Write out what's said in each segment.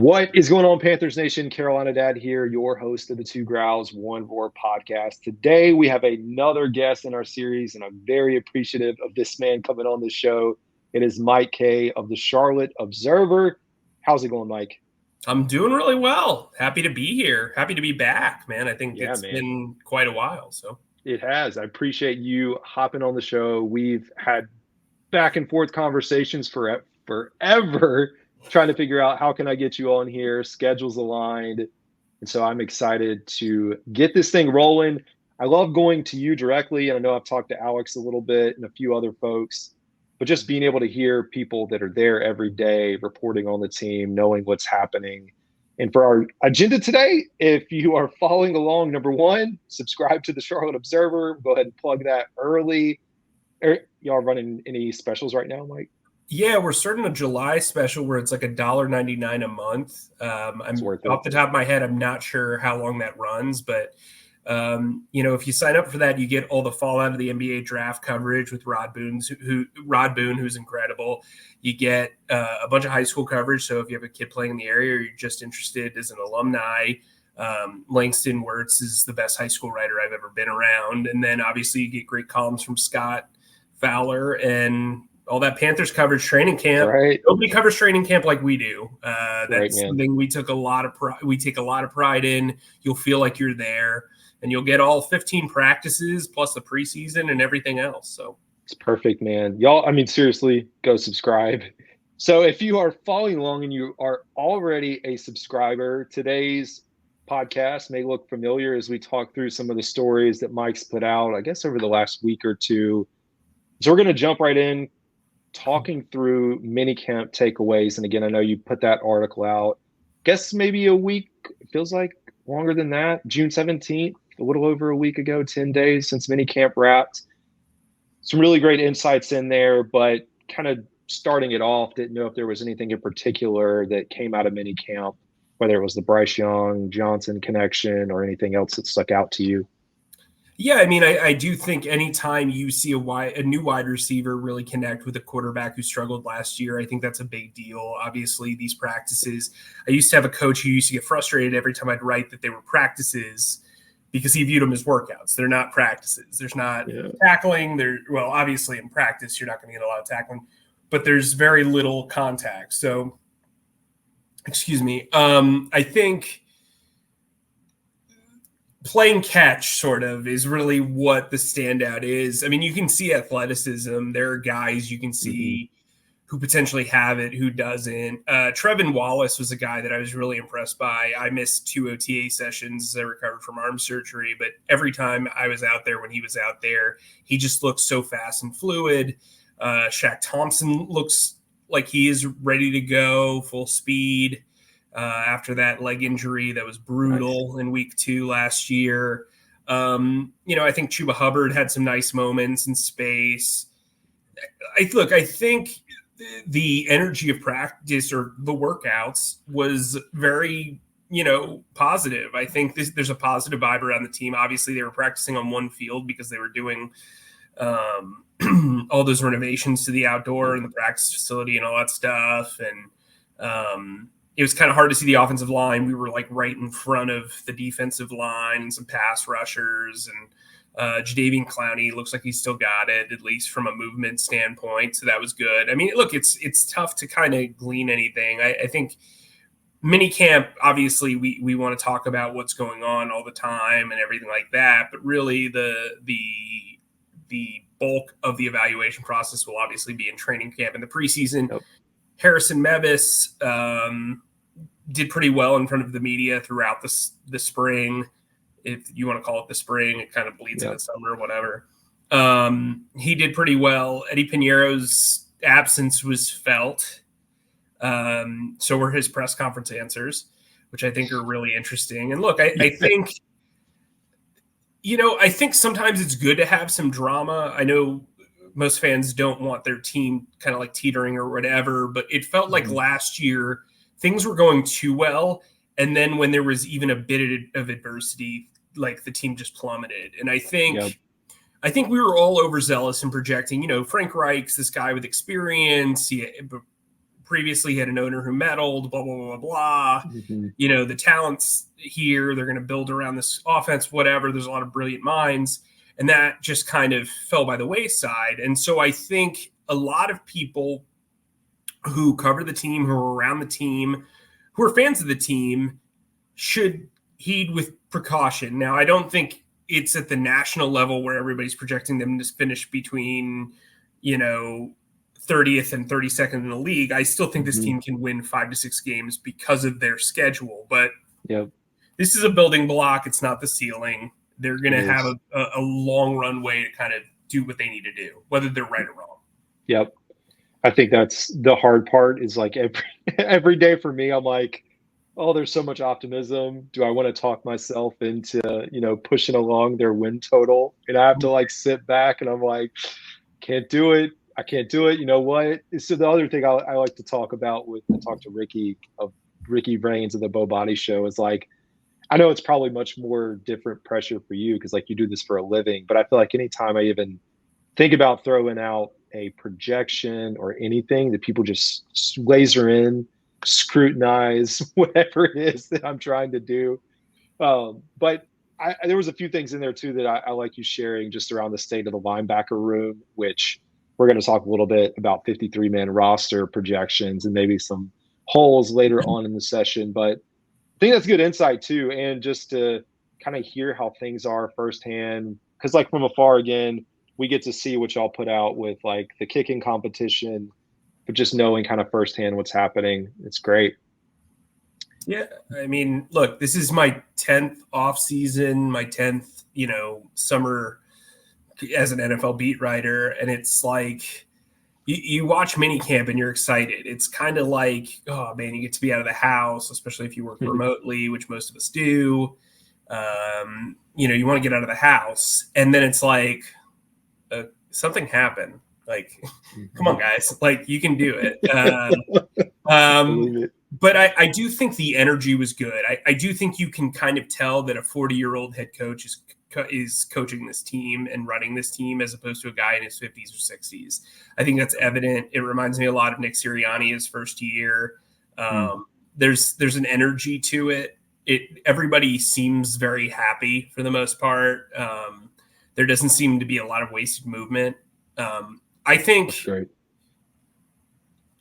What is going on, Panthers Nation? Carolina Dad here, your host of the Growls One Roar podcast. Today, we have another guest in our series, and I'm very appreciative of this man coming on the show. It is Mike Kaye of the Charlotte Observer. How's it going, Mike? I'm doing really well. Happy to be here. Happy to be back, man. I think it's been quite a while. So it has. I appreciate you hopping on the show. We've had back and forth conversations for forever trying to figure out how can I get you on here, schedules aligned. And so I'm excited to get this thing rolling. I love going to you directly. And I know I've talked to Alex a little bit and a few other folks, but just being able to hear people that are there every day, reporting on the team, knowing what's happening. And for our agenda today, if you are following along, number one, subscribe to the Charlotte Observer. Go ahead and plug that early. Y'all running any specials right now, Mike? Yeah, we're starting a July special where it's like $1.99 a month. I'm off the top of my head, I'm not sure how long that runs, but if you sign up for that, you get all the fallout of the NBA draft coverage with Rod Boone, who's incredible. You get a bunch of high school coverage. So if you have a kid playing in the area or you're just interested as an alumni, Langston Wirtz is the best high school writer I've ever been around. And then obviously you get great columns from Scott Fowler and all that Panthers coverage, training camp. Right. Nobody covers training camp like we do. That's something we take a lot of pride in. You'll feel like you're there, and you'll get all 15 practices plus the preseason and everything else. So it's perfect, man. Y'all, I mean, seriously, go subscribe. So if you are following along and you are already a subscriber, today's podcast may look familiar as we talk through some of the stories that Mike's put out, I guess, over the last week or two. So we're going to jump right in, talking through minicamp takeaways. And again, I know you put that article out, guess maybe a week, it feels like longer than that, June 17th, a little over a week ago, 10 days since minicamp wrapped. Some really great insights in there, but kind of starting it off, didn't know if there was anything in particular that came out of minicamp, whether it was the Bryce Young, Johnson connection or anything else that stuck out to you. Yeah, I mean, I do think anytime you see a new wide receiver really connect with a quarterback who struggled last year, I think that's a big deal. Obviously, these practices, I used to have a coach who used to get frustrated every time I'd write that they were practices because he viewed them as workouts. They're not practices. There's not tackling. Well, obviously in practice, you're not going to get a lot of tackling, but there's very little contact. So, excuse me. I think playing catch sort of is really what the standout is. I mean, you can see athleticism. There are guys you can see who potentially have it, who doesn't. Trevin Wallace was a guy that I was really impressed by. I missed 2 OTA sessions as I recovered from arm surgery, but every time I was out there when he was out there, he just looked so fast and fluid. Shaq Thompson looks like he is ready to go, full speed. After that leg injury that was brutal in week 2 last year. I think Chuba Hubbard had some nice moments in space. I think the energy of practice or the workouts was very, positive. I think there's a positive vibe around the team. Obviously, they were practicing on one field because they were doing all those renovations to the outdoor and the practice facility and all that stuff. And, it was kind of hard to see the offensive line. We were like right in front of the defensive line and some pass rushers. And Jadeveon Clowney looks like he's still got it, at least from a movement standpoint. So that was good. I mean, look, it's tough to kind of glean anything. I think minicamp, obviously, we want to talk about what's going on all the time and everything like that. But really, the bulk of the evaluation process will obviously be in training camp and the preseason. Yep. Harrison Mevis did pretty well in front of the media throughout the spring. If you want to call it the spring, it kind of bleeds into summer or whatever. He did pretty well. Eddie Piñeiro's absence was felt. So were his press conference answers, which I think are really interesting. And look, I think, I think sometimes it's good to have some drama. I know most fans don't want their team kind of like teetering or whatever, but it felt like last year things were going too well. And then when there was even a bit of adversity, like the team just plummeted. And I think we were all overzealous in projecting, Frank Reich's this guy with experience. He previously had an owner who meddled, blah, blah, blah, blah. Mm-hmm. You know, the talent's here. They're going to build around this offense, whatever. There's a lot of brilliant minds. And that just kind of fell by the wayside. And so I think a lot of people who cover the team, who are around the team, who are fans of the team, should heed with precaution. Now, I don't think it's at the national level where everybody's projecting them to finish between, 30th and 32nd in the league. I still think this team can win 5 to 6 games because of their schedule. But this is a building block. It's not the ceiling. They're going to have a long runway to kind of do what they need to do, whether they're right or wrong. Yep. I think that's the hard part is like every day for me, I'm like, oh, there's so much optimism. Do I want to talk myself into, pushing along their win total? And I have to like sit back and I'm like, can't do it. I can't do it. You know what? So the other thing I like to talk about I talked to Ricky Brains of the Bo Body Show is like, I know it's probably much more different pressure for you because like you do this for a living, but I feel like anytime I even think about throwing out a projection or anything that people just laser in, scrutinize whatever it is that I'm trying to do. But there was a few things in there too that I like you sharing just around the state of the linebacker room, which we're going to talk a little bit about 53-man roster projections and maybe some holes later on in the session. But I think that's good insight too. And just to kind of hear how things are firsthand, because like from afar, again, we get to see what y'all put out with like the kicking competition, but just knowing kind of firsthand what's happening. It's great. Yeah. I mean, look, this is my 10th off season, my 10th, summer as an NFL beat writer. And it's like, you watch Minicamp and you're excited. It's kind of like, oh man, you get to be out of the house, especially if you work remotely, which most of us do. You want to get out of the house. And then it's like, something happened. Like, come on, guys. Like, you can do it. But I do think the energy was good. I do think you can kind of tell that a 40-year-old head coach is coaching this team and running this team as opposed to a guy in his 50s or 60s. I think that's evident. It reminds me a lot of Nick Sirianni his first year. There's an energy to it. Everybody seems very happy for the most part. There doesn't seem to be a lot of wasted movement. I think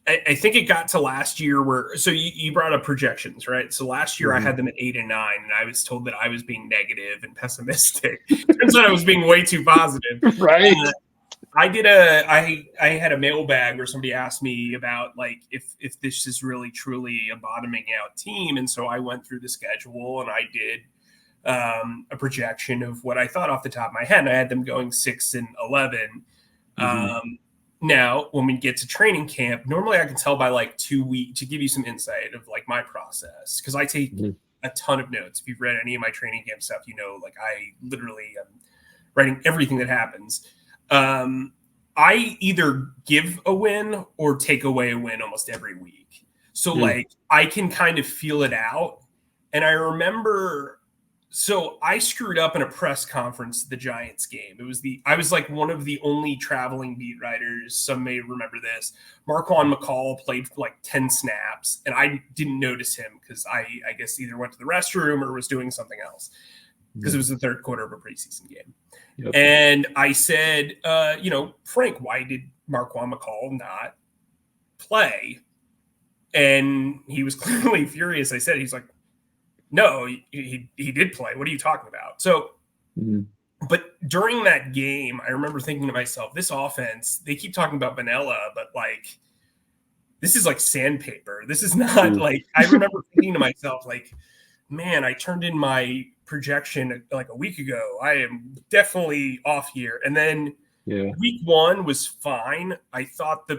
it got to last year where, so you brought up projections, right? So last year I had them at 8 and 9, and I was told that I was being negative and pessimistic. Turns out I was being way too positive. Right. I had a mailbag where somebody asked me about like if this is really truly a bottoming out team, and so I went through the schedule and I did a projection of what I thought off the top of my head, and I had them going 6 and 11. Now, when we get to training camp, normally I can tell by like 2 weeks to give you some insight of like my process, because I take a ton of notes. If you've read any of my training camp stuff, like I literally am writing everything that happens. I either give a win or take away a win almost every week. So like I can kind of feel it out. And I remember, so I screwed up in a press conference, the Giants game. I was like one of the only traveling beat writers. Some may remember this. Marquand McCall played for like 10 snaps, and I didn't notice him because I guess either went to the restroom or was doing something else, because it was the third quarter of a preseason game. Yep. And I said, Frank, why did Marquand McCall not play? And he was clearly furious. I said, he's like, no, he did play. What are you talking about? So, but during that game, I remember thinking to myself, this offense, they keep talking about vanilla, but like, this is like sandpaper. This is not like, I remember thinking to myself, like, man, I turned in my projection like a week ago. I am definitely off here. And then week 1 was fine. I thought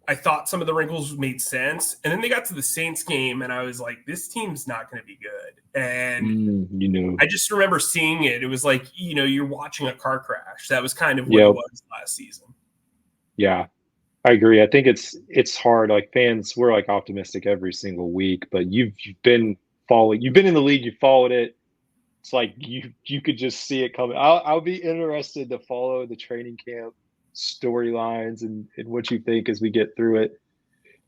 I thought some of the wrinkles made sense. And then they got to the Saints game, and I was like, this team's not going to be good. And I just remember seeing it. It was like, you're watching a car crash. That was kind of what it was last season. Yeah, I agree. I think it's hard. Like fans, we're like optimistic every single week, but you've been in the league, you followed it. It's like you could just see it coming. I'll be interested to follow the training camp storylines and what you think as we get through it.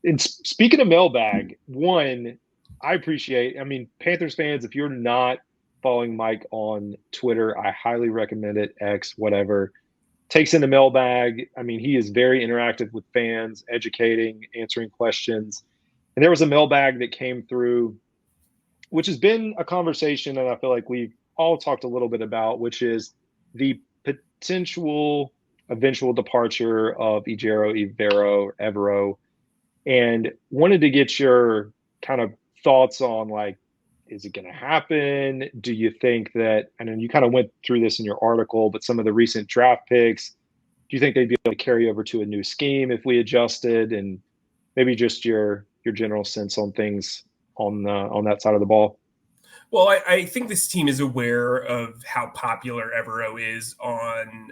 And speaking of mailbag, one, I appreciate, I mean, Panthers fans, if you're not following Mike on Twitter, I highly recommend it, X, whatever. Takes in the mailbag. I mean, he is very interactive with fans, educating, answering questions. And there was a mailbag that came through, which has been a conversation that I feel like we've all talked a little bit about, which is the potential eventual departure of Ejiro, Evero, and wanted to get your kind of thoughts on, like, is it going to happen? Do you think that, I know you kind of went through this in your article, but some of the recent draft picks, do you think they'd be able to carry over to a new scheme if we adjusted? And maybe just your general sense on things on that side of the ball. Well, I think this team is aware of how popular Evero is on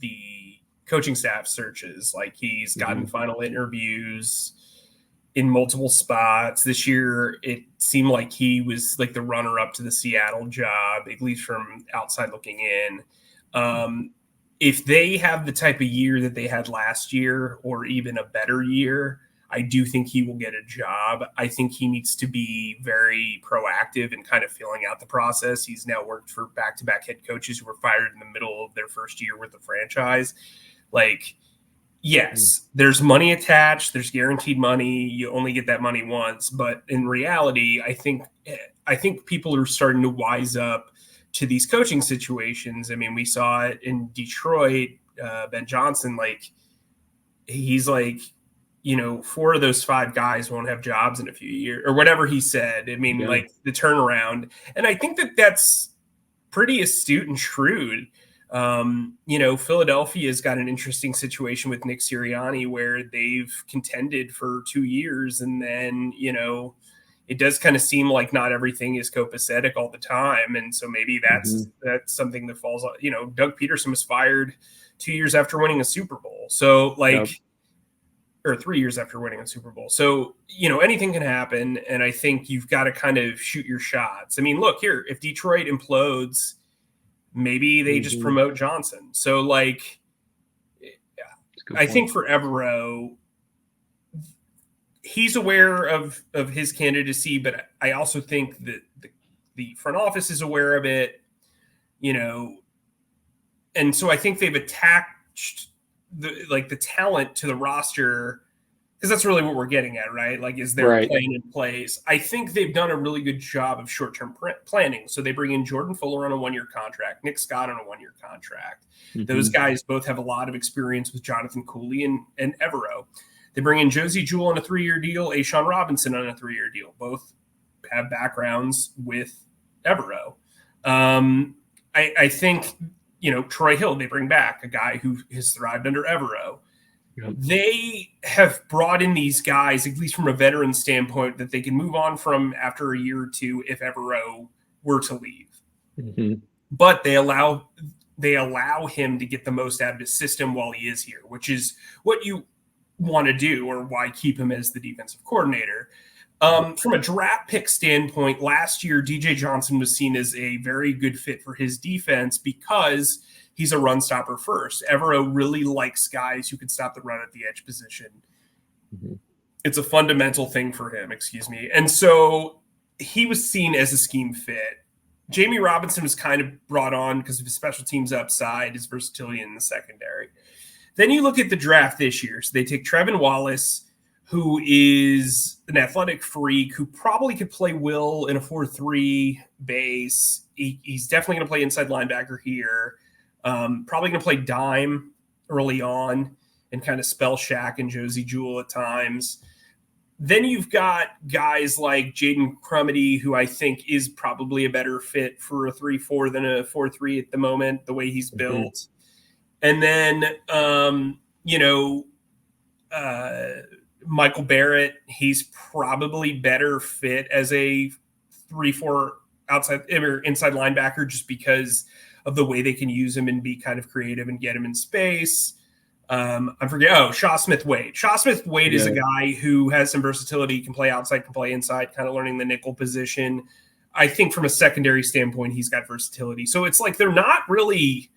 the coaching staff searches. Like, he's gotten final interviews in multiple spots. This year, it seemed like he was like the runner-up to the Seattle job, at least from outside looking in. If they have the type of year that they had last year, or even a better year, I do think he will get a job. I think he needs to be very proactive and kind of filling out the process. He's now worked for back-to-back head coaches who were fired in the middle of their first year with the franchise. Like, yes, there's money attached. There's guaranteed money. You only get that money once. But in reality, I think people are starting to wise up to these coaching situations. I mean, we saw it in Detroit. Ben Johnson, like, he's like, 4 of those 5 guys won't have jobs in a few years, or whatever he said. I mean, like, the turnaround. And I think that that's pretty astute and shrewd. Philadelphia's got an interesting situation with Nick Sirianni, where they've contended for 2 years. And then, it does kind of seem like not everything is copacetic all the time. And so maybe that's something that falls on, Doug Peterson was fired 2 years after winning a Super Bowl. So, like, or 3 years after winning a Super Bowl. So, anything can happen. And I think you've got to kind of shoot your shots. I mean, look here, if Detroit implodes, maybe they just promote Johnson. So, like, I think for Evero, he's aware of his candidacy, but I also think that the front office is aware of it, and so I think they've attached the talent to the roster, because that's really what we're getting at, right? Like, is there a plan in place? I think they've done a really good job of short-term planning. So they bring in Jordan Fuller on a 1-year contract, Nick Scott on a 1-year contract. Those guys both have a lot of experience with Jonathan Cooley and Evero. They bring in Josie Jewell on a 3-year deal, A'Shawn Robinson on a 3-year deal. Both have backgrounds with Evero. I think, Troy Hill, they bring back a guy who has thrived under Evero. They have brought in these guys, at least from a veteran standpoint, that they can move on from after a year or two if Evero were to leave. But they allow him to get the most out of his system while he is here, which is what you want to do, or why keep him as the defensive coordinator. From a draft pick standpoint, last year, DJ Johnson was seen as a very good fit for his defense because he's a run stopper first. Evero really likes guys who can stop the run at the edge position. It's a fundamental thing for him, And so he was seen as a scheme fit. Jamie Robinson was kind of brought on because of his special teams upside, his versatility in the secondary. Then you look at the draft this year. So they take Trevin Wallace, who is an athletic freak, who probably could play Will in a 4-3 base. He's definitely going to play inside linebacker here. Probably going to play dime early on and kind of spell Shaq and Josie Jewell at times. Then you've got guys like Jaden Crumedy, who I think is probably a better fit for a 3-4 than a 4-3 at the moment, the way he's built. And then, Michael Barrett, he's probably better fit as a 3-4 outside or inside linebacker, just because of the way they can use him and be kind of creative and get him in space. I forget. Shaw Smith-Wade. Shaw Smith-Wade is a guy who has some versatility, can play outside, can play inside, kind of learning the nickel position. I think from a secondary standpoint, he's got versatility. So it's like they're not really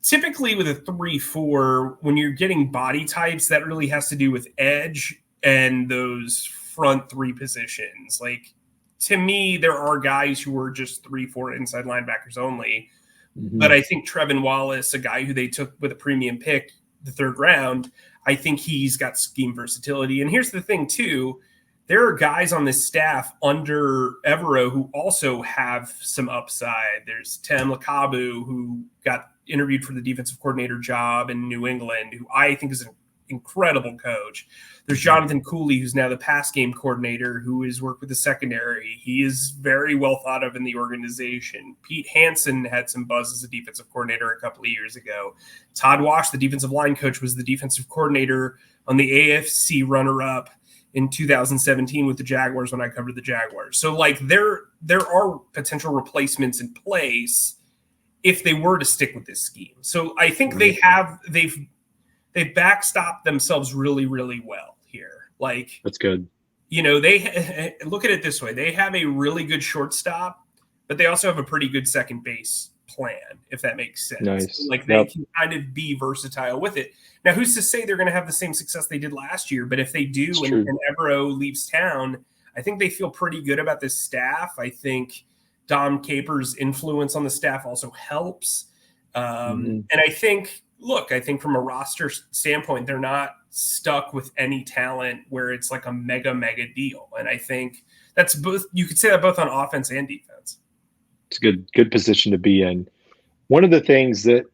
typically with a 3-4, when you're getting body types, that really has to do with edge. and those front three positions. Like, to me, there are guys who are just 3-4 inside linebackers only. Mm-hmm. But I think Trevin Wallace, a guy who they took with a premium pick, the third round, I think he's got scheme versatility. And here's the thing, too. There are guys on this staff under Evero who also have some upside. There's Tem Lakabu, who got interviewed for the defensive coordinator job in New England, who I think is an incredible coach. There's Jonathan Cooley, who's now the pass game coordinator, who has worked with the secondary. He is very well thought of in the organization. Pete Hansen had some buzz as a defensive coordinator a couple of years ago. Todd Wash, the defensive line coach, was the defensive coordinator on the AFC runner-up in 2017 with the Jaguars when I covered the Jaguars. So, like, there are potential replacements in place if they were to stick with this scheme. So I think they've backstopped themselves really, really well here. Like, that's good. You know, they look at it this way. They have a really good shortstop, but they also have a pretty good second base plan, if that makes sense. Nice. Like, they can kind of be versatile with it. Now, who's to say they're going to have the same success they did last year? But if they do and Evero leaves town, I think they feel pretty good about this staff. I think Dom Capers' influence on the staff also helps. And I think from a roster standpoint, they're not stuck with any talent where it's like a mega deal. And I think that's both, you could say that both on offense and defense. It's a good position to be in. One of the things that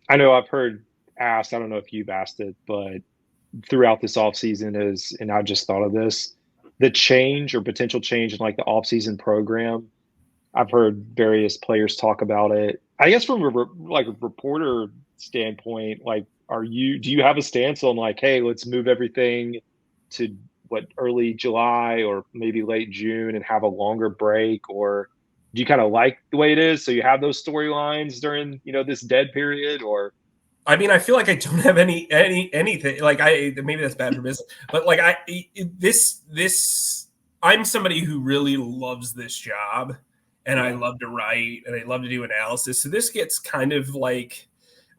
I know I've heard asked, I don't know if you've asked it, but throughout this offseason is, and I just thought of this, the change or potential change in like the offseason program. I've heard various players talk about it. I guess from a reporter standpoint, like, do you have a stance on like, hey, let's move everything to early July or maybe late June and have a longer break? Or do you kind of like the way it is? So you have those storylines during, this dead period? Or I mean, I feel like I don't have anything. Like, maybe that's bad for business, but like I'm somebody who really loves this job, and I love to write and I love to do analysis. So this gets kind of like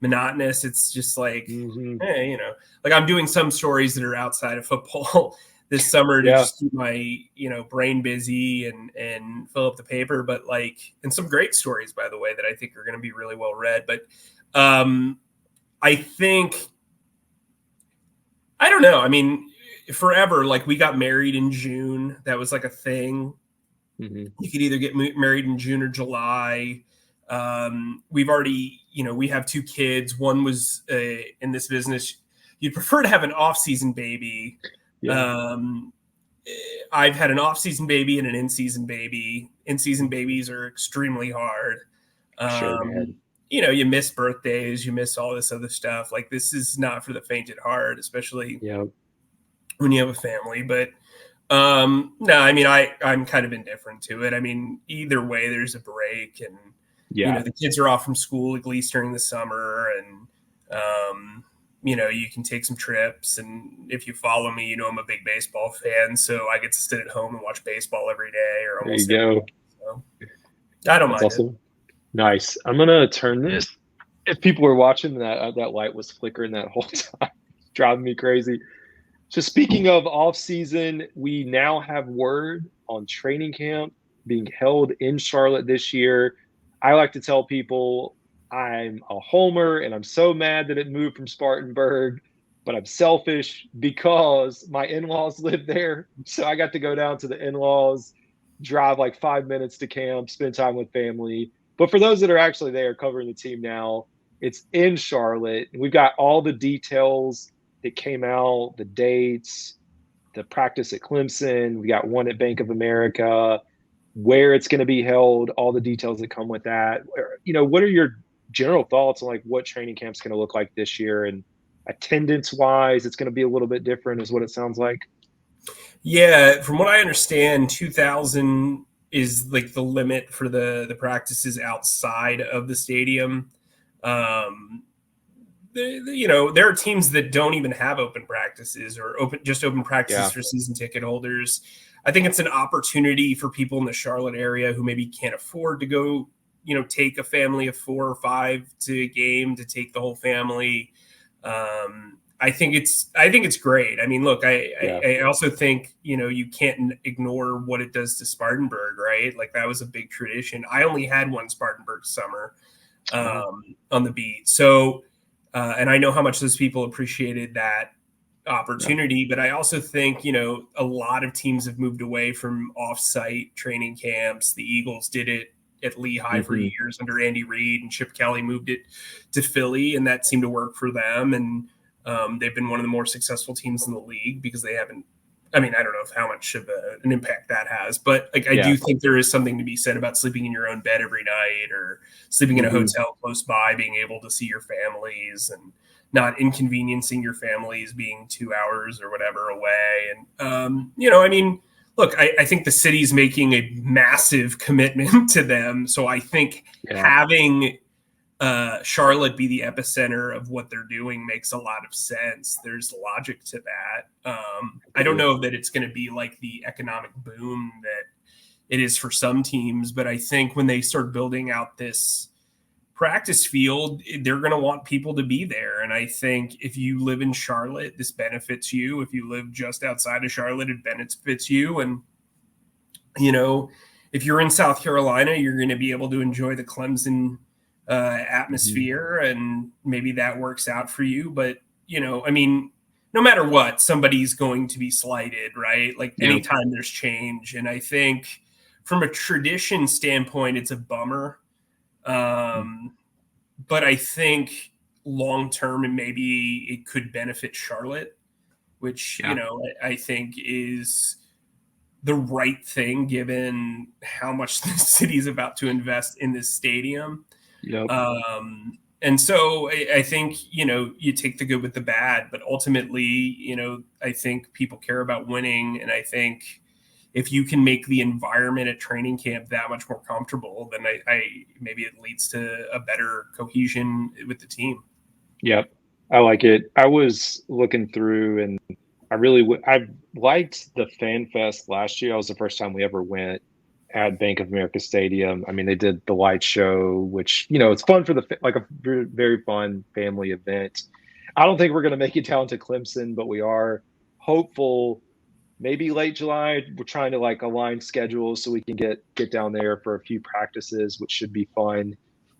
monotonous. It's just like, hey, like, I'm doing some stories that are outside of football this summer to just keep my, brain busy and fill up the paper. But like, and some great stories, by the way, that I think are going to be really well read. But I think, I don't know. I mean, forever, like, we got married in June. That was like a thing. You could either get married in June or July. We've already, we have 2 kids. One was in this business. You'd prefer to have an off-season baby. Yeah. I've had an off-season baby and an in-season baby. In-season babies are extremely hard. Sure, man. You miss birthdays, you miss all this other stuff. Like, this is not for the faint at heart, especially when you have a family. But no, I mean, I'm kind of indifferent to it. I mean, either way, there's a break, and the kids are off from school at least during the summer, and you can take some trips. And if you follow me, I'm a big baseball fan, so I get to sit at home and watch baseball every day, or almost every day. So I don't mind it. Nice. I'm gonna turn this. If people were watching, that light was flickering that whole time, driving me crazy. So speaking of off season, we now have word on training camp being held in Charlotte this year. I like to tell people I'm a homer and I'm so mad that it moved from Spartanburg, but I'm selfish because my in-laws live there. So I got to go down to the in-laws, drive like 5 minutes to camp, spend time with family. But for those that are actually there covering the team now, it's in Charlotte. We've got all the details that came out, the dates, the practice at Clemson. We got one at Bank of America, where it's going to be held, all the details that come with that. What are your general thoughts on like what training camp's going to look like this year? And attendance-wise, it's going to be a little bit different is what it sounds like. Yeah, from what I understand, 2,000 is like the limit for the practices outside of the stadium. There are teams that don't even have open practices or open practices for season ticket holders. I think it's an opportunity for people in the Charlotte area who maybe can't afford to go, take a family of 4 or 5 to a game, to take the whole family. I think it's great. I mean, look, Yeah. I also think, you can't ignore what it does to Spartanburg, right? Like that was a big tradition. I only had one Spartanburg summer on the beat. So, and I know how much those people appreciated that opportunity, but I also think, a lot of teams have moved away from off-site training camps. The Eagles did it at Lehigh for years under Andy Reid, and Chip Kelly moved it to Philly, and that seemed to work for them. And they've been one of the more successful teams in the league because they haven't. I mean, I don't know how much of an impact that has, but like I do think there is something to be said about sleeping in your own bed every night or sleeping in a hotel close by, being able to see your families and not inconveniencing your families being 2 hours or whatever away. And, I mean, look, I think the city's making a massive commitment to them. So I think having Charlotte be the epicenter of what they're doing makes a lot of sense. There's logic to that. I don't know that it's going to be like the economic boom that it is for some teams, but I think when they start building out this practice field, they're going to want people to be there. And I think if you live in Charlotte, this benefits you. If you live just outside of Charlotte, it benefits you. And, if you're in South Carolina, you're going to be able to enjoy the Clemson atmosphere, and maybe that works out for you. But, I mean, no matter what, somebody's going to be slighted, right? Like anytime there's change. And I think from a tradition standpoint, it's a bummer. But I think long term, and maybe it could benefit Charlotte, which, I think is the right thing given how much the city is about to invest in this stadium. And so I think, you take the good with the bad, but ultimately, I think people care about winning. And I think if you can make the environment at training camp that much more comfortable, then I maybe it leads to a better cohesion with the team. Yep. I like it. I was looking through, and I liked the Fan Fest last year. That was the first time we ever went at Bank of America Stadium. I mean, they did the light show, which, it's fun for like a very, very fun family event. I don't think we're going to make it down to Clemson, but we are hopeful. Maybe late July. We're trying to like align schedules so we can get down there for a few practices, which should be fun.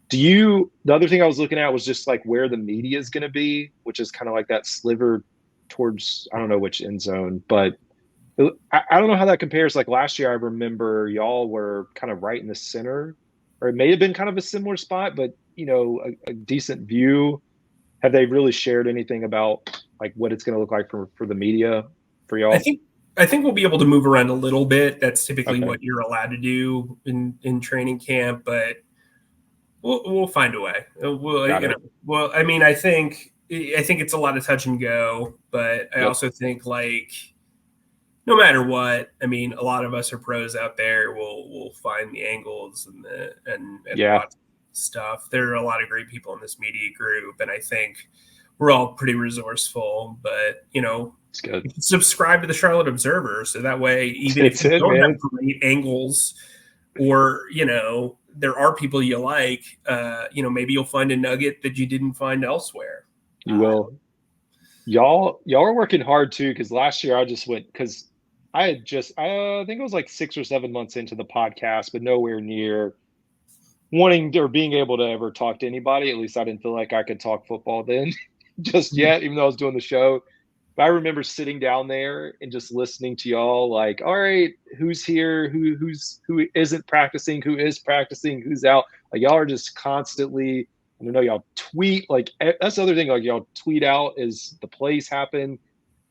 The other thing I was looking at was just like where the media is going to be, which is kind of like that sliver towards, I don't know which end zone, but I don't know how that compares. Like last year, I remember y'all were kind of right in the center, or it may have been kind of a similar spot, but a decent view. Have they really shared anything about like what it's going to look like for the media for y'all? I think we'll be able to move around a little bit. That's typically what you're allowed to do in training camp, but we'll find a way. Well, I mean, I think it's a lot of touch and go, but I also think like no matter what, I mean, a lot of us are pros out there. We'll find the angles and lots of stuff. There are a lot of great people in this media group, and I think we're all pretty resourceful. But it's good. Subscribe to the Charlotte Observer, so that way, even if you don't have great angles, or there are people you like, maybe you'll find a nugget that you didn't find elsewhere. You will. Y'all are working hard too, because last year I just went because I think it was like 6 or 7 months into the podcast, but nowhere near wanting or being able to ever talk to anybody. At least I didn't feel like I could talk football then just yet, even though I was doing the show. But I remember sitting down there and just listening to y'all like, all right, who's here? Who isn't practicing? Who is practicing? Who's out? Like y'all are just constantly, I know y'all tweet, like that's the other thing, like y'all tweet out as the plays happen.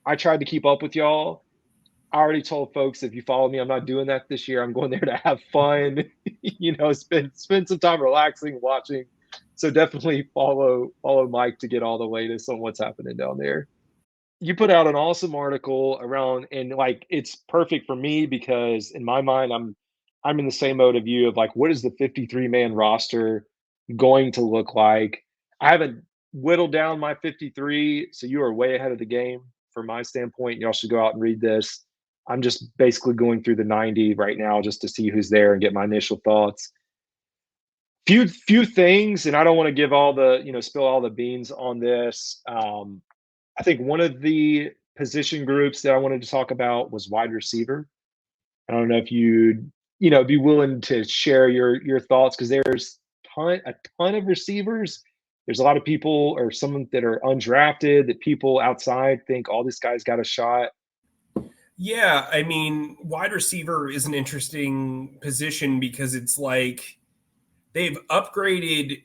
I tried to keep up with y'all. I already told folks, if you follow me, I'm not doing that this year. I'm going there to have fun, spend some time relaxing, watching. So definitely follow Mike to get all the latest on what's happening down there. You put out an awesome article around, and like it's perfect for me because in my mind, I'm in the same mode of you of like, what is the 53-man roster going to look like? I haven't whittled down my 53, so you are way ahead of the game from my standpoint. Y'all should go out and read this. I'm just basically going through the 90 right now just to see who's there and get my initial thoughts. Few things, and I don't want to give all the, spill all the beans on this. I think one of the position groups that I wanted to talk about was wide receiver. I don't know if you'd, be willing to share your thoughts because there's a ton of receivers. There's a lot of people or some that are undrafted that people outside think, oh, this guy's got a shot. Yeah, I mean, wide receiver is an interesting position because it's like they've upgraded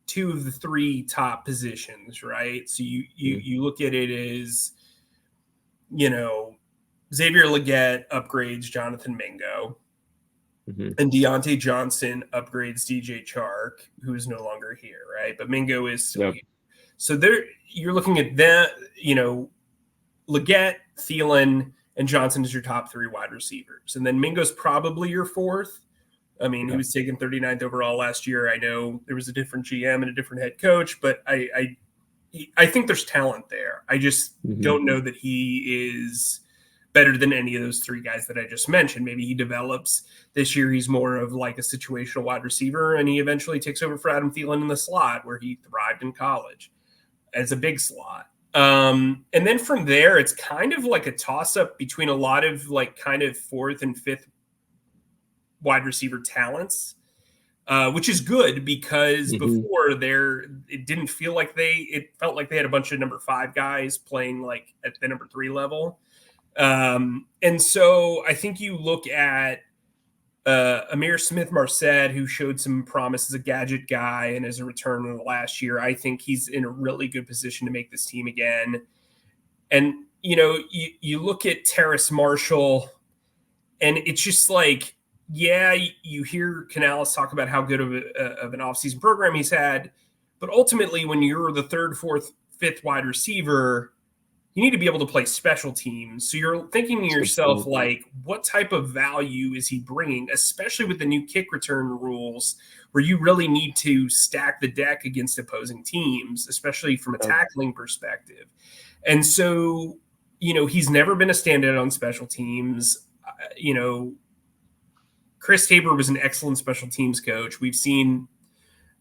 two of the three top positions, right? So you look at it as, Xavier Legette upgrades Jonathan Mingo, and Deontay Johnson upgrades DJ Chark, who is no longer here, right? But Mingo is still here. So you're looking at that, Legette, Thielen, and Johnson is your top three wide receivers. And then Mingo's probably your fourth. I mean, he was taken 39th overall last year. I know there was a different GM and a different head coach, but I think there's talent there. I just don't know that he is better than any of those three guys that I just mentioned. Maybe he develops this year. He's more of like a situational wide receiver, and he eventually takes over for Adam Thielen in the slot where he thrived in college as a big slot. And then from there, it's kind of like a toss-up between a lot of like kind of fourth and fifth wide receiver talents, which is good because before it didn't feel like it felt like they had a bunch of number 5 guys playing like at the number 3 level. And so I think you look at Amir Smith-Marset, who showed some promise as a gadget guy and as a return in the last year. I think he's in a really good position to make this team again. And, you look at Terrace Marshall, and it's just like, yeah, you hear Canales talk about how good of an offseason program he's had. But ultimately, when you're the third, fourth, fifth wide receiver, you need to be able to play special teams. So you're thinking to yourself, like, what type of value is he bringing, especially with the new kick return rules where you really need to stack the deck against opposing teams, especially from a tackling perspective. And so, he's never been a standout on special teams. Chris Tabor was an excellent special teams coach. We've seen,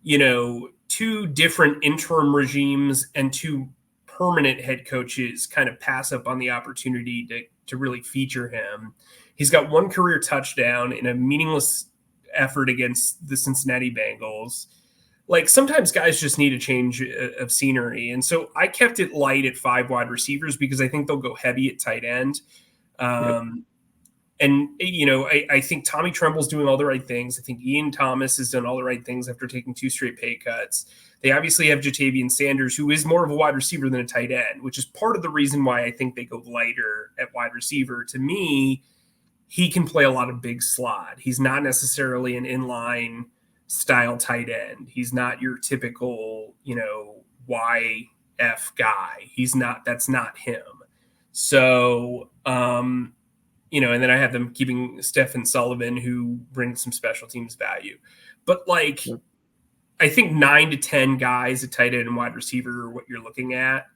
2 different interim regimes and 2 permanent head coaches kind of pass up on the opportunity to really feature him. He's got 1 career touchdown in a meaningless effort against the Cincinnati Bengals. Like, sometimes guys just need a change of scenery. And so I kept it light at 5 wide receivers because I think they'll go heavy at tight end. And, I think Tommy Tremble's doing all the right things. I think Ian Thomas has done all the right things after taking 2 straight pay cuts. They obviously have Jatavian Sanders, who is more of a wide receiver than a tight end, which is part of the reason why I think they go lighter at wide receiver. To me, he can play a lot of big slot. He's not necessarily an inline style tight end. He's not your typical, YF guy. That's not him. So, and then I have them keeping Stephen Sullivan, who brings some special teams value. But I think 9 to 10 guys at tight end and wide receiver are what you're looking at.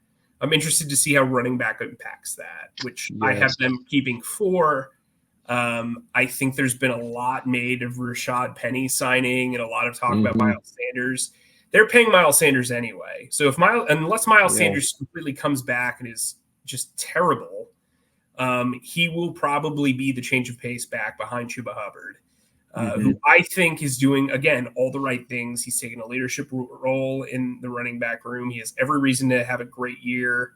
I'm interested to see how running back impacts that, which I have them keeping 4. I think there's been a lot made of Rashad Penny signing and a lot of talk about Miles Sanders. They're paying Miles Sanders anyway. So unless Miles Sanders completely comes back and is just terrible, he will probably be the change of pace back behind Chuba Hubbard, who I think is doing, again, all the right things. He's taking a leadership role in the running back room. He has every reason to have a great year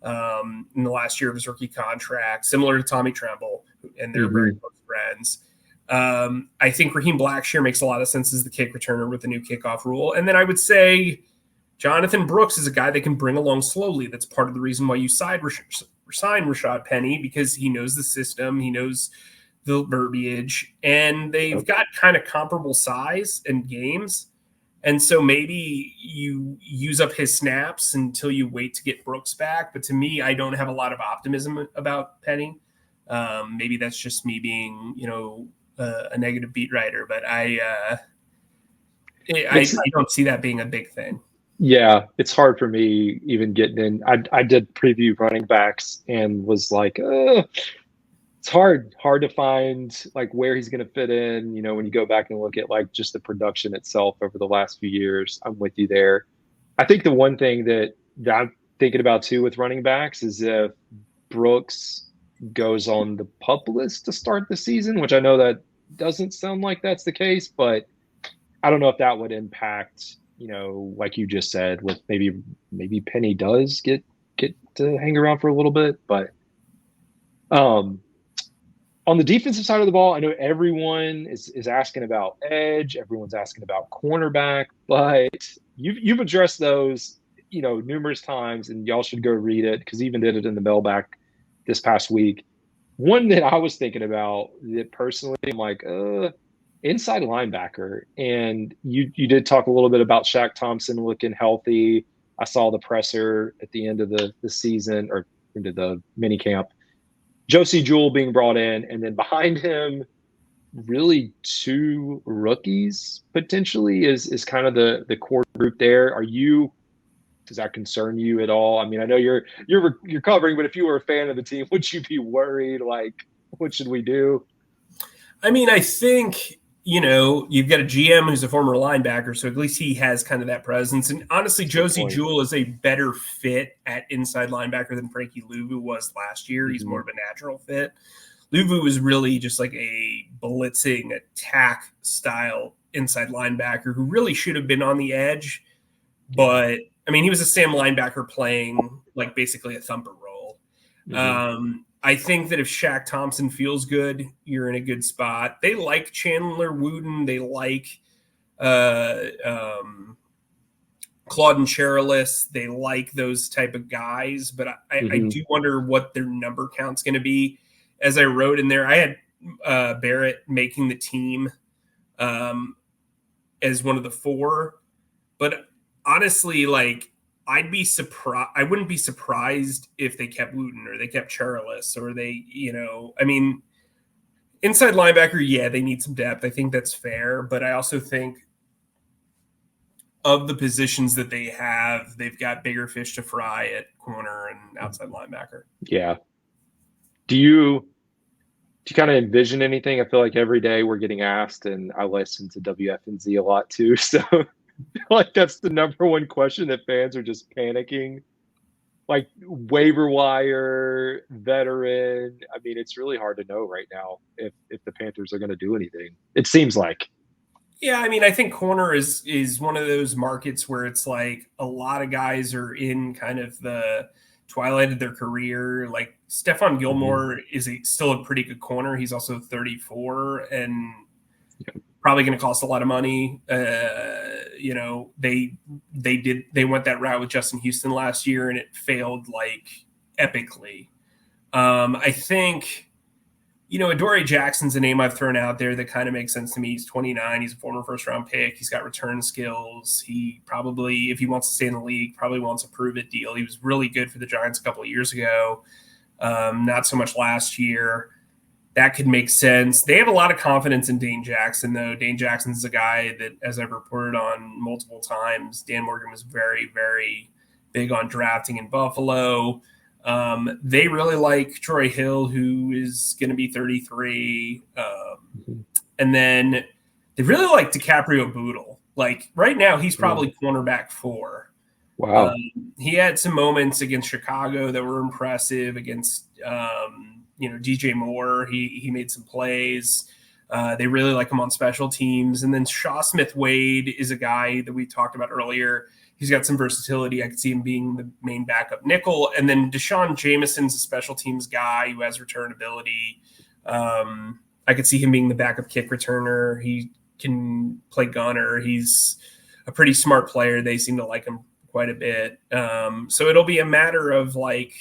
in the last year of his rookie contract, similar to Tommy Tremble, and they're very close friends. I think Raheem Blackshear makes a lot of sense as the kick returner with the new kickoff rule. And then I would say Jonathan Brooks is a guy they can bring along slowly. That's part of the reason why you sign Rashad Penny, because he knows the system, he knows the verbiage, and they've got kind of comparable size and games. And so maybe you use up his snaps until you wait to get Brooks back. But to me, I don't have a lot of optimism about Penny. Maybe that's just me being, a negative beat writer, but I don't see that being a big thing. Yeah, it's hard for me even getting in. I did preview running backs and was like, it's hard to find like where he's going to fit in. When you go back and look at like just the production itself over the last few years, I'm with you there. I think the one thing that thinking about too with running backs is if Brooks goes on the PUP list to start the season, which I know that doesn't sound like that's the case, but I don't know if that would impact, like you just said, with maybe Penny does get to hang around for a little bit. But on the defensive side of the ball, I know everyone is asking about edge, everyone's asking about cornerback, but you've addressed those, numerous times, and y'all should go read it because even did it in the mailbag this past week. One that I was thinking about that personally, I'm like, inside linebacker. And you did talk a little bit about Shaq Thompson looking healthy. I saw the presser at the end of the season or into the minicamp. Josie Jewell being brought in, and then behind him, really two rookies potentially is kind of the core group there. Does that concern you at all? I mean, I know you're covering, but if you were a fan of the team, would you be worried? Like, what should we do? I mean, I think, you've got a GM who's a former linebacker, so at least he has kind of that presence. And honestly, Josie Jewell is a better fit at inside linebacker than Frankie Luvu was last year. Mm-hmm. He's more of a natural fit. Luvu was really just like a blitzing attack style inside linebacker who really should have been on the edge. But, I mean, he was a Sam linebacker playing like basically a thumper role. Mm-hmm. I think that if Shaq Thompson feels good, you're in a good spot. They like Chandler Wooten. They like Claude and Cherilus. They like those type of guys. But I do wonder what their number count's going to be. As I wrote in there, I had Barrett making the team as one of the four. But honestly, like, I'd be surprised. I wouldn't be surprised if they kept Wooten or they kept Cherilus or they, I mean, inside linebacker, yeah, they need some depth. I think that's fair. But I also think of the positions that they have, they've got bigger fish to fry at corner and outside linebacker. Yeah. Do you kind of envision anything? I feel like every day we're getting asked, and I listen to WFNZ a lot too. So like that's the number one question that fans are just panicking. Like waiver wire, veteran. I mean, it's really hard to know right now if the Panthers are going to do anything. It seems like. Yeah, I mean, I think corner is one of those markets where it's like a lot of guys are in kind of the twilight of their career. Like Stephon Gilmore is still a pretty good corner. He's also 34 and probably going to cost a lot of money. They went that route with Justin Houston last year and it failed like epically. I think, Adoree Jackson's a name I've thrown out there that kind of makes sense to me. He's 29. He's a former first-round pick. He's got return skills. He probably, if he wants to stay in the league, probably wants a prove-it deal. He was really good for the Giants a couple of years ago, not so much last year. That could make sense. They have a lot of confidence in Dane Jackson, though. Dane Jackson's a guy that, as I've reported on multiple times, Dan Morgan was very, very big on drafting in Buffalo. They really like Troy Hill, who is going to be 33. And then they really like DiCaprio Bootle. Like right now, he's probably cornerback 4. Wow. He had some moments against Chicago that were impressive against, DJ Moore. He made some plays. They really like him on special teams. And then Shaw Smith-Wade is a guy that we talked about earlier. He's got some versatility. I could see him being the main backup nickel. And then Deshaun Jameson's a special teams guy who has return ability. I could see him being the backup kick returner. He can play gunner. He's a pretty smart player. They seem to like him quite a bit. So it'll be a matter of like,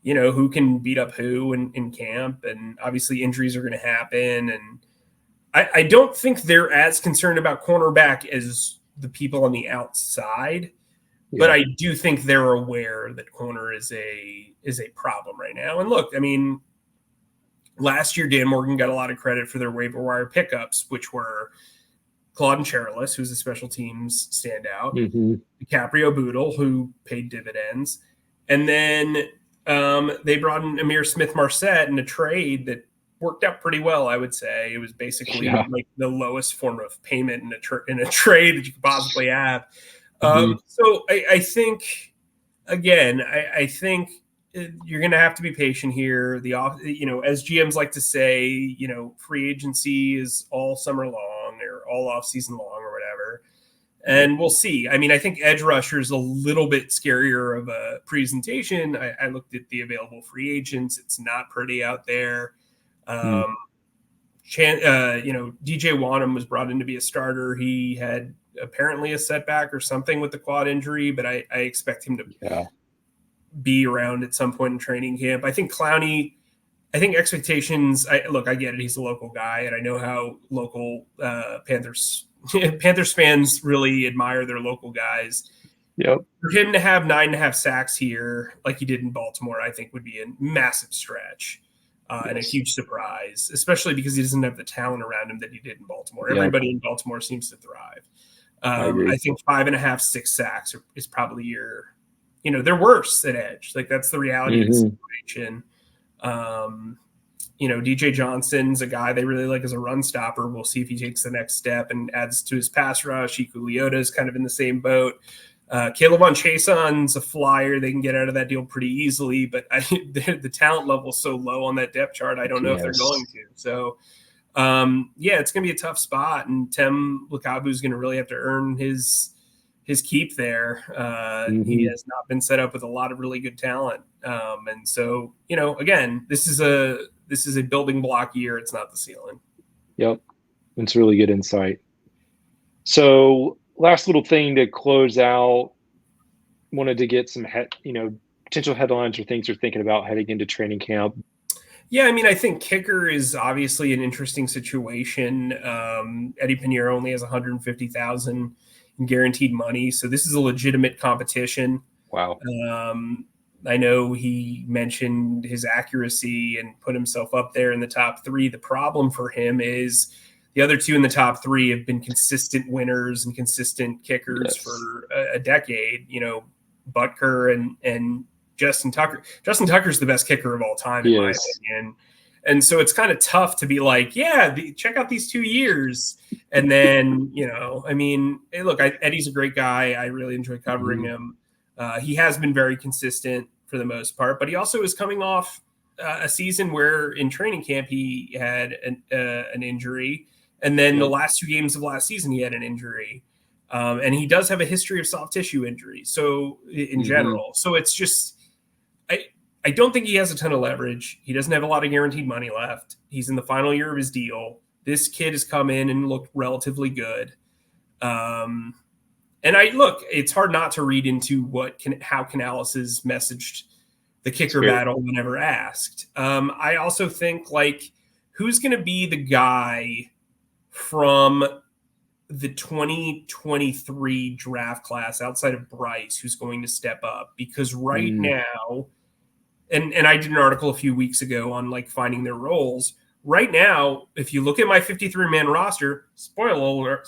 who can beat up who in camp. And obviously injuries are going to happen. And I don't think they're as concerned about cornerback as the people on the outside, but I do think they're aware that corner is a problem right now. And look, I mean, last year Dan Morgan got a lot of credit for their waiver wire pickups, which were Claude and Cherilus, who's a special teams standout, DiCaprio Bootle, who paid dividends, and then they brought in Amir Smith-Marset in a trade that worked out pretty well, I would say. It was basically like the lowest form of payment in a trade that you could possibly have. So I think again, I think you're going to have to be patient here. As GMs like to say, free agency is all summer long or all off season long or whatever. And we'll see. I mean, I think edge rusher is a little bit scarier of a presentation. I looked at the available free agents. It's not pretty out there. DJ Wanham was brought in to be a starter. He had apparently a setback or something with the quad injury, but I expect him to be around at some point in training camp. I think Clowney, I think expectations, I get it. He's a local guy, and I know how local Panthers fans really admire their local guys. Yep. For him to have 9.5 sacks here, like he did in Baltimore, I think would be a massive stretch. And a huge surprise, especially because he doesn't have the talent around him that he did in Baltimore. Everybody in Baltimore seems to thrive. I think 5.5, 6 sacks is probably they're worse at edge. Like, that's the reality of the situation. DJ Johnson's a guy they really like as a run stopper. We'll see if he takes the next step and adds to his pass rush. Iku Leota is kind of in the same boat. Caleb on Chason's a flyer. They can get out of that deal pretty easily, but the talent level is so low on that depth chart. I don't know if they're going to. So, it's going to be a tough spot, and Tem Lukabu is going to really have to earn his keep there. He has not been set up with a lot of really good talent, and so again, this is a building block year. It's not the ceiling. Yep, it's really good insight. So, last little thing to close out, wanted to get some potential headlines or things you're thinking about heading into training camp. Yeah, I mean, I think kicker is obviously an interesting situation. Eddie Pinheiro only has $150,000 in guaranteed money, so this is a legitimate competition. Wow. I know he mentioned his accuracy and put himself up there in the top 3. The problem for him is the other 2 in the top 3 have been consistent winners and consistent kickers for a decade. Butker and Justin Tucker. Justin Tucker's the best kicker of all time, in my opinion. And so it's kind of tough to be like, check out these 2 years. And then, Eddie's a great guy. I really enjoy covering him. He has been very consistent for the most part, but he also is coming off a season where in training camp he had an injury. And then the last 2 games of last season, he had an injury. And he does have a history of soft tissue injuries. So in general, so it's just, I don't think he has a ton of leverage. He doesn't have a lot of guaranteed money left. He's in the final year of his deal. This kid has come in and looked relatively good. And it's hard not to read into how Canales has messaged the kicker battle whenever asked. I also think, who's going to be the guy from the 2023 draft class outside of Bryce who's going to step up? Because right now, and I did an article a few weeks ago on finding their roles. Right now, if you look at my 53-man roster, spoiler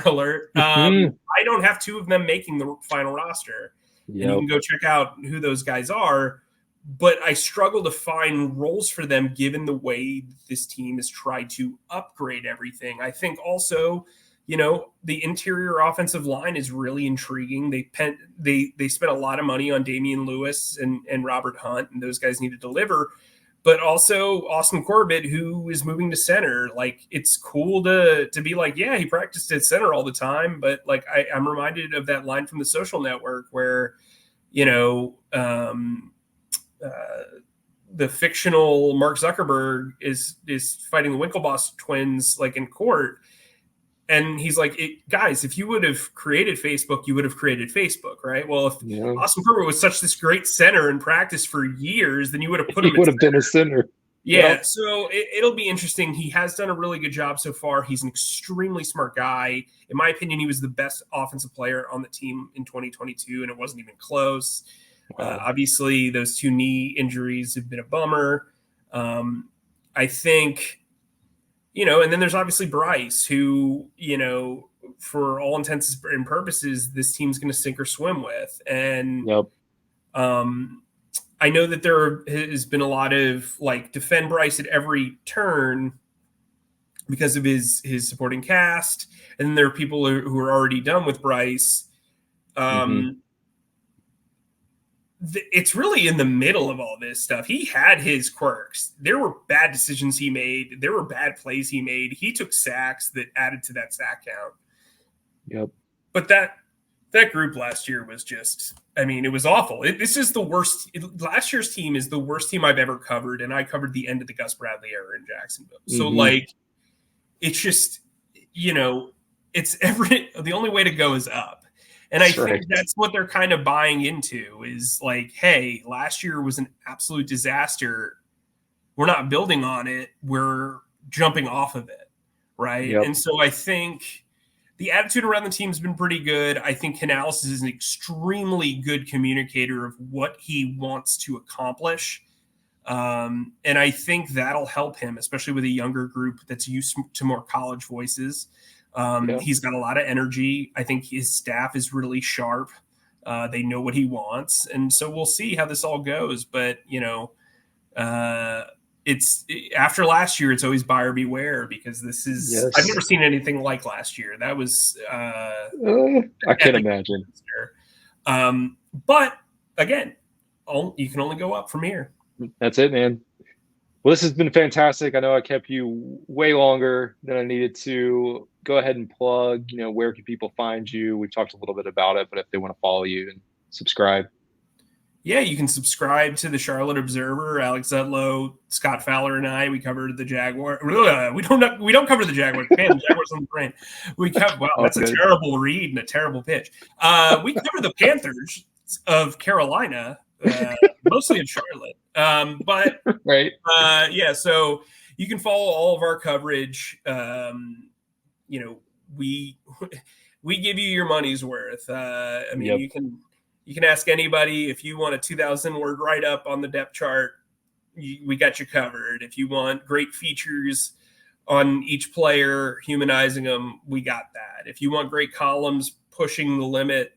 alert, I don't have 2 of them making the final roster. And you can go check out who those guys are. But I struggle to find roles for them given the way this team has tried to upgrade everything. I think also, the interior offensive line is really intriguing. They spent a lot of money on Damian Lewis and Robert Hunt, and those guys need to deliver. But also Austin Corbett, who is moving to center. It's cool to be he practiced at center all the time. But I'm reminded of that line from The Social Network where, the fictional Mark Zuckerberg is fighting the Winklevoss twins in court. And he's like, guys, if you would have created Facebook, you would have created Facebook, right? Well, if Austin Corbett was such this great center in practice for years, then you would have put him. He would have been a center. Yeah, so it'll be interesting. He has done a really good job so far. He's an extremely smart guy. In my opinion, he was the best offensive player on the team in 2022, and it wasn't even close. Wow. Obviously, those 2 knee injuries have been a bummer. I think. And then there's obviously Bryce, who, for all intents and purposes, this team's going to sink or swim with. And I know that there has been a lot of defend Bryce at every turn because of his supporting cast. And then there are people who are already done with Bryce. it's really in the middle of all this stuff. He had his quirks. There were bad decisions he made. There were bad plays he made. He took sacks that added to that sack count. Yep. But that group last year was just, I mean, it was awful. This is the worst. Last year's team is the worst team I've ever covered, and I covered the end of the Gus Bradley era in Jacksonville. So, like, it's just, it's the only way to go is up. And I think that's what they're kind of buying into is like, hey, last year was an absolute disaster. We're not building on it. We're jumping off of it, right? Yep. And so I think the attitude around the team has been pretty good. I think Canales is an extremely good communicator of what he wants to accomplish. And I think that'll help him, especially with a younger group that's used to more college voices. He's got a lot of energy. I think his staff is really sharp. They know what he wants. And so we'll see how this all goes. But, it's after last year, it's always buyer beware because this is, I've never seen anything like last year. That was, I can't imagine. But again, you can only go up from here. That's it, man. Well, this has been fantastic. I know I kept you way longer than I needed to. Go ahead and plug, where can people find you? We've talked a little bit about it, but if they want to follow you and subscribe. Yeah, you can subscribe to the Charlotte Observer. Alex Zedlow, Scott Fowler, and I, we covered the Jaguar. We don't cover the Jaguars. Man, the Jaguars on the brain. Wow, that's a terrible read and a terrible pitch. We cover the Panthers of Carolina, mostly in Charlotte. But right. So you can follow all of our coverage. We give you your money's worth. You can ask anybody if you want a 2,000-word write-up on the depth chart. We got you covered. If you want great features on each player, humanizing them, we got that. If you want great columns pushing the limit,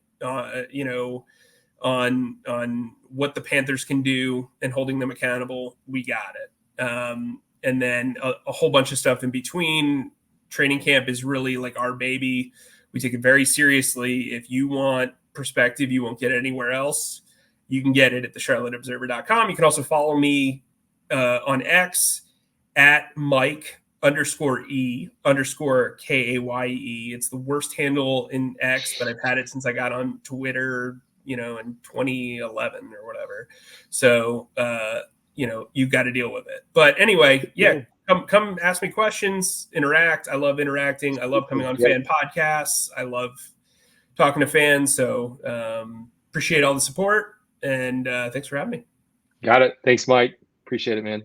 on what the Panthers can do and holding them accountable, we got it. And then a whole bunch of stuff in between. Training camp is really like our baby. We take it very seriously. If you want perspective you won't get it anywhere else, you can get it at thecharlotteobserver.com. You can also follow me on X at Mike_E_Kaye. It's the worst handle in X, but I've had it since I got on Twitter, in 2011 or whatever. So, you've got to deal with it. But anyway, come ask me questions, interact. I love interacting. I love coming on fan podcasts. I love talking to fans. So appreciate all the support, and thanks for having me. Got it. Thanks, Mike. Appreciate it, man.